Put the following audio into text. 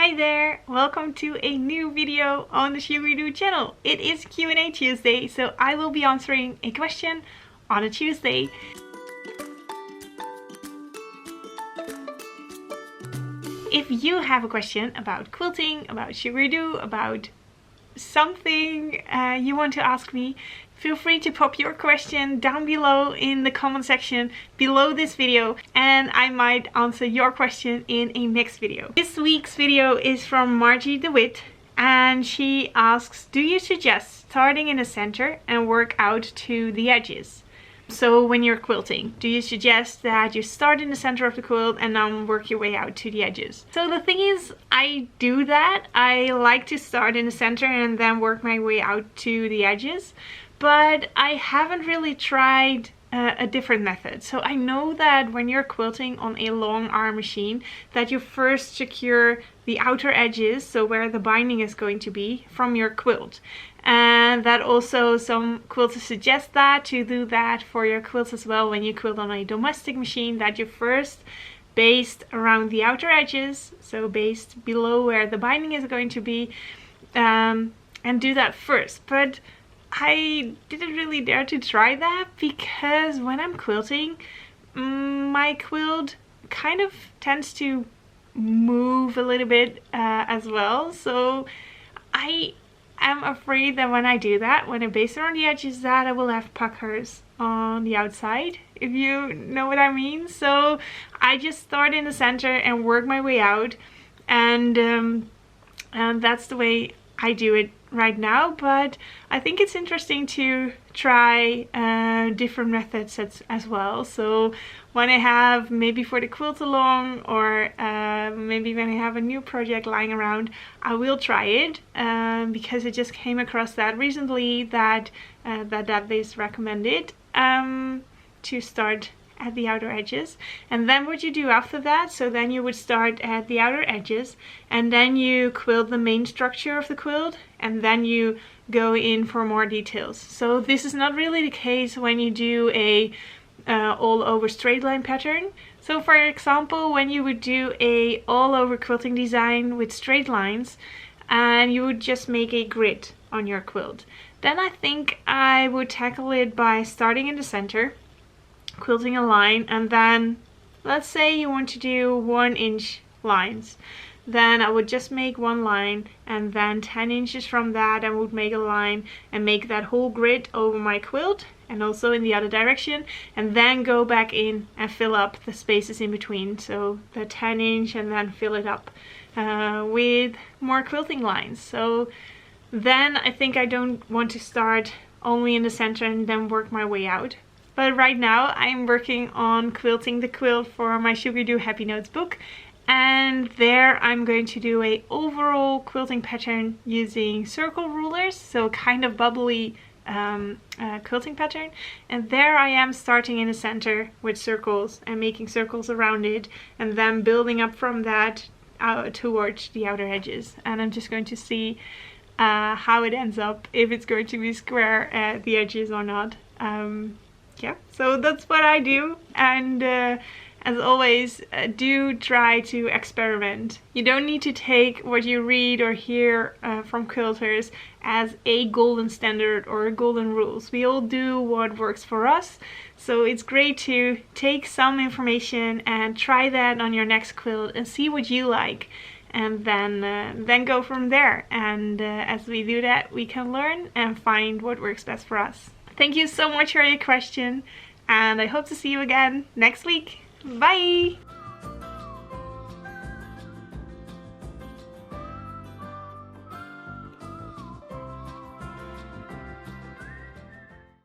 Hi there! Welcome to a new video on the Shugidoo channel. It is Q&A Tuesday, so I will be answering a question on a Tuesday. If you have a question about quilting, about Shugidoo, about something you want to ask me, feel free to pop your question down below in the comment section below this video and I might answer your question in a next video. This week's video is from Margie DeWitt and she asks, do you suggest starting in the center and work out to the edges? So when you're quilting, do you suggest that you start in the center of the quilt and then work your way out to the edges? So the thing is, I do that. I like to start in the center and then work my way out to the edges. But I haven't really tried a different method. So I know that when you're quilting on a long arm machine, that you first secure the outer edges, so where the binding is going to be, from your quilt. And that also some quilters suggest that to do that for your quilts as well when you quilt on a domestic machine, that you first baste around the outer edges, so baste below where the binding is going to be, and do that first. But I didn't really dare to try that because when I'm quilting, my quilt kind of tends to move a little bit as well. So I am afraid that when I do that, when I baste around the edges, that I will have puckers on the outside, if you know what I mean. So I just start in the center and work my way out, and that's the way I do it right now. But I think it's interesting to try different methods as well. So when I have, maybe for the quilt along, or maybe when I have a new project lying around, I will try it because I just came across that recently, that that is recommended to start at the outer edges. And then what you do after that, so then you would start at the outer edges and then you quilt the main structure of the quilt and then you go in for more details. So this is not really the case when you do a all over straight line pattern. So for example, when you would do a all over quilting design with straight lines and you would just make a grid on your quilt, then I think I would tackle it by starting in the center, quilting a line, and then let's say you want to do 1-inch lines, then I would just make one line, and then 10 inches from that I would make a line and make that whole grid over my quilt and also in the other direction, and then go back in and fill up the spaces in between, so the 10-inch, and then fill it up with more quilting lines. So then I think I don't want to start only in the center and then work my way out. But right now I'm working on quilting the quilt for my Shugidoo Happy Notes book, and there I'm going to do a overall quilting pattern using circle rulers, so kind of bubbly quilting pattern. And there I am starting in the center with circles and making circles around it, and then building up from that towards the outer edges. And I'm just going to see how it ends up, if it's going to be square at the edges or not. Yeah, so that's what I do, and as always, do try to experiment. You don't need to take what you read or hear from quilters as a golden standard or a golden rules. We all do what works for us, so it's great to take some information and try that on your next quilt and see what you like, and then go from there. And as we do that, we can learn and find what works best for us. Thank you so much for your question, and I hope to see you again next week. Bye!